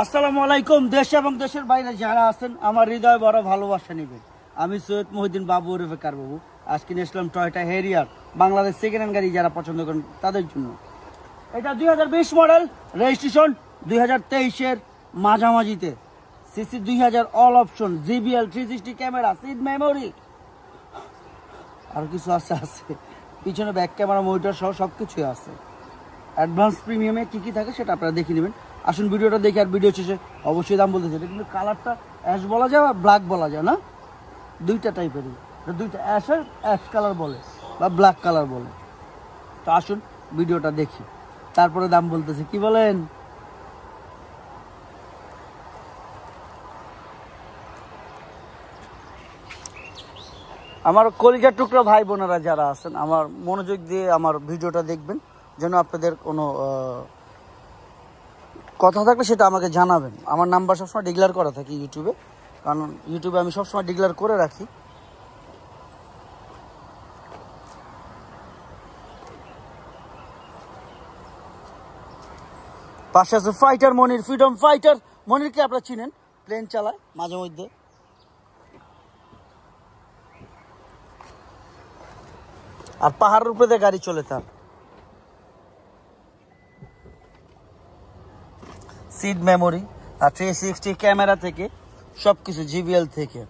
আসসালামু আলাইকুম। দেশ এবং দেশের বাইরে যারা আছেন আমার হৃদয় বড় ভালোবাসা নেবেন। আমি সৈয়দ মহিউদ্দিন বাবু ওরফে কার বাবু। আজকে নিয়ে আসলাম Toyota Harrier, Bangladesh second hand গাড়ি যারা পছন্দ করেন তাদের জন্য। এটা 2020 মডেল, রেজিস্ট্রেশন 2023-এর মাঝামাঝিতে, CC 2000, all option, JBL, 360 camera, seat memory, আর কিছু আছে পিছনে ব্যাক ক্যামেরা, মনিটর সহ সব কিছুই আছে। অ্যাডভান্স প্রিমিয়ামে কী কী থাকে সেটা আপনারা দেখে নেবেন। আসুন ভিডিওটা দেখে, আর ভিডিও শেষে অবশ্যই দাম বলতেছে। এটা কিন্তু কালারটা অ্যাশ বলা যায় বা ব্ল্যাক বলা যায় না, দুইটা টাইপেরই, দুইটা অ্যাশের অ্যাশ কালার বলে বা ব্ল্যাক কালার বলে। তো আসুন ভিডিওটা দেখি, তারপরে দাম বলতেছে। কি বলেন? আমার কলিজার টুকরা ভাই বোনেরা যারা আছেন, আমার মনোযোগ দিয়ে আমার ভিডিওটা দেখবেন, যেন আপনাদের কোনো কথা থাকলে সেটা আমাকে জানাবেন। আমার নাম্বার সবসময় ডিক্লেয়ার করা থাকে ইউটিউবে, কারণ ইউটিউবে আমি সবসময় ডিক্লেয়ার করে রাখি। পাশে আছে ফাইটার মনির, ফ্রিডম ফাইটার মনিরকে আপনারা চিনেন, প্লেন চালায় মাঝে মধ্যে। আর পাহাড়ের উপরে গাড়ি চলে তার। সিট মেমোরি আর 360 ক্যামেরা থেকে সব কিছু, জিবিএল থেকে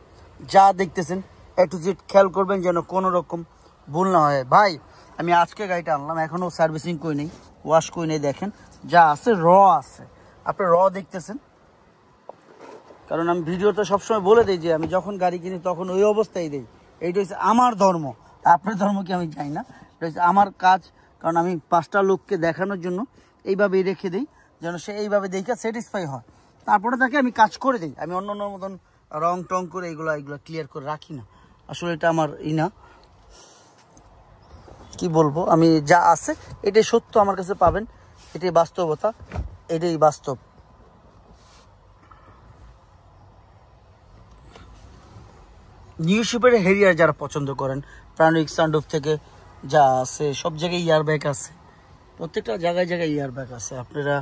যা দেখতেছেন এ টু জেড খেয়াল করবেন যেন কোনো রকম ভুল না হয়। ভাই আমি আজকে গাড়িটা আনলাম, এখনও সার্ভিসিং করে নেই, ওয়াশ করে নেই। দেখেন যা আছে র আছে, আপনি র দেখতেছেন। কারণ আমি ভিডিওতে সবসময় বলে দিই যে আমি যখন গাড়ি কিনি তখন ওই অবস্থায় দিই। এইটা হচ্ছে আমার ধর্ম, আপনার ধর্ম কি আমি চাই না, এটা হচ্ছে আমার কাজ। কারণ আমি 5টা লোককে দেখানোর জন্য এইভাবেই রেখে দিই, যেন সে এইভাবে দেখে স্যাটিসফাই হয়। তারপরে তাকে আমি কাজ করে দিই। আমি অন্য অন্য মতন রং টং করে এগুলো ক্লিয়ার করে রাখি না। আসলে এটা আমার না, কি বলবো, আমি যা আছে এটাই সত্য আমার কাছে পাবেন, এটাই বাস্তবতা, এটাই বাস্তব। নিউ শেপের হেরিয়ার যারা পছন্দ করেন, প্রাণিক সানরুফ থেকে যা আছে সব জায়গায় ইয়ার ব্যাগ আছে, প্রত্যেকটা জায়গায় জায়গায় ইয়ার ব্যাগ আছে। আপনারা